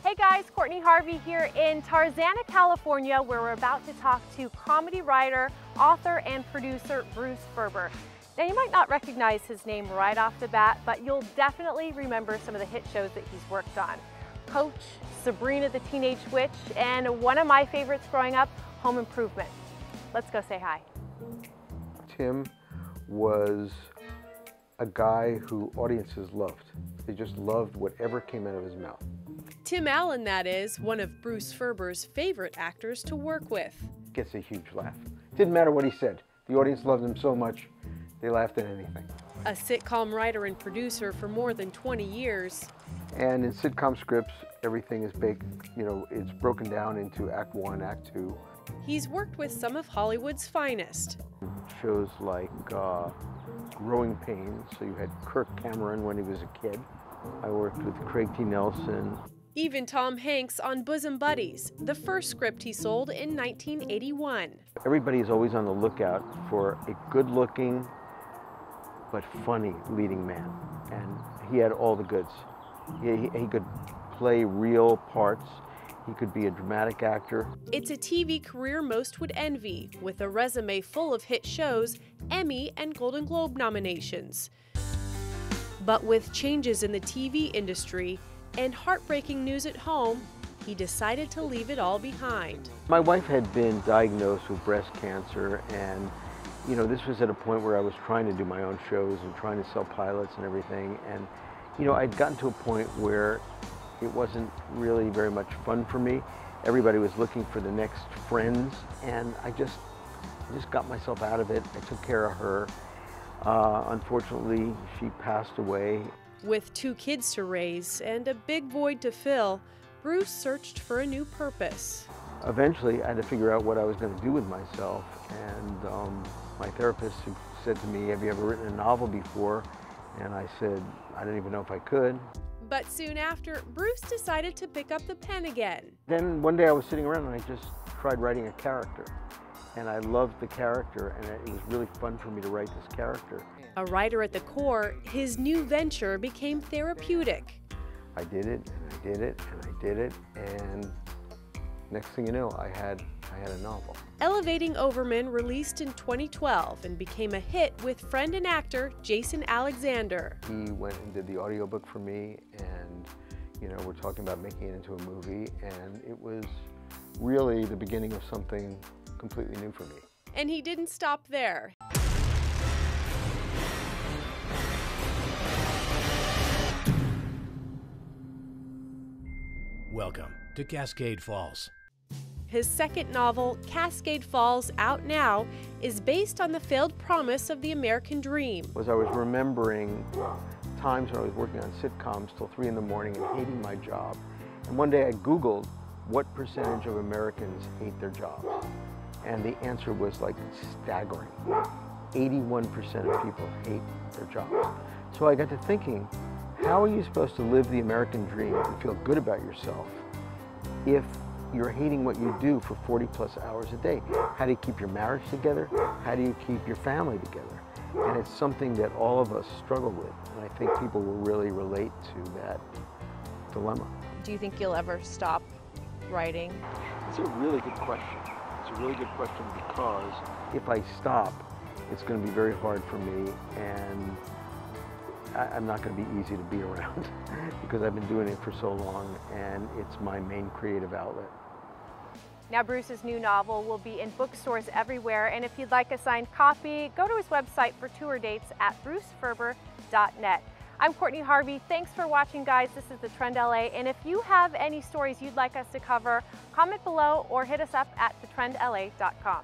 Hey guys, Courtney Harvey here in Tarzana, California, where we're about to talk to comedy writer, author, and producer Bruce Ferber. Now, you might not recognize his name right off the bat, but you'll definitely remember some of the hit shows that he's worked on. Coach, Sabrina the Teenage Witch, and one of my favorites growing up, Home Improvement. Let's go say hi. Tim was a guy who audiences loved. They just loved whatever came out of his mouth. Tim Allen, that is, one of Bruce Ferber's favorite actors to work with. Gets a huge laugh. Didn't matter what he said. The audience loved him so much, they laughed at anything. A sitcom writer and producer for more than 20 years. And in sitcom scripts, everything is baked, it's broken down into Act 1, Act 2. He's worked with some of Hollywood's finest. Shows like Growing Pains, so you had Kirk Cameron when he was a kid. I worked with Craig T. Nelson. Even Tom Hanks on Bosom Buddies, the first script he sold in 1981. Everybody's always on the lookout for a good-looking but funny leading man, and he had all the goods. He could play real parts. He could be a dramatic actor. It's a TV career most would envy, with a resume full of hit shows, Emmy and Golden Globe nominations. But with changes in the TV industry and heartbreaking news at home, he decided to leave it all behind. My wife had been diagnosed with breast cancer, and this was at a point where I was trying to do my own shows and trying to sell pilots and everything. And I'd gotten to a point where it wasn't really very much fun for me. Everybody was looking for the next friends, and I just got myself out of it. I took care of her. Unfortunately, she passed away. With 2 kids to raise and a big void to fill, Bruce searched for a new purpose. Eventually, I had to figure out what I was going to do with myself, and my therapist said to me, "Have you ever written a novel before?" And I said, "I didn't even know if I could." But soon after, Bruce decided to pick up the pen again. Then one day I was sitting around and I just tried writing a character. And I loved the character, and it was really fun for me to write this character. A writer at the core, his new venture became therapeutic. I did it, and I did it, and I did it, and next thing you know, I had a novel. Elevating Overman released in 2012 and became a hit with friend and actor Jason Alexander. He went and did the audiobook for me, and we're talking about making it into a movie, and it was really the beginning of something completely new for me. And he didn't stop there. Welcome to Cascade Falls. His second novel, Cascade Falls, out now, is based on the failed promise of the American dream. I was remembering times when I was working on sitcoms till 3 in the morning and hating my job. And one day I Googled what percentage of Americans hate their jobs. And the answer was like staggering. 81% of people hate their jobs. So I got to thinking, how are you supposed to live the American dream and feel good about yourself if you're hating what you do for 40+ hours a day? How do you keep your marriage together? How do you keep your family together? And it's something that all of us struggle with. And I think people will really relate to that dilemma. Do you think you'll ever stop writing? It's a really good question. It's a really good question because if I stop, it's going to be very hard for me, and I'm not going to be easy to be around because I've been doing it for so long, and it's my main creative outlet. Now, Bruce's new novel will be in bookstores everywhere, and if you'd like a signed copy, go to his website for tour dates at bruceferber.net. I'm Courtney Harvey. Thanks for watching, guys. This is The Trend LA, and if you have any stories you'd like us to cover, comment below or hit us up at thetrendla.com.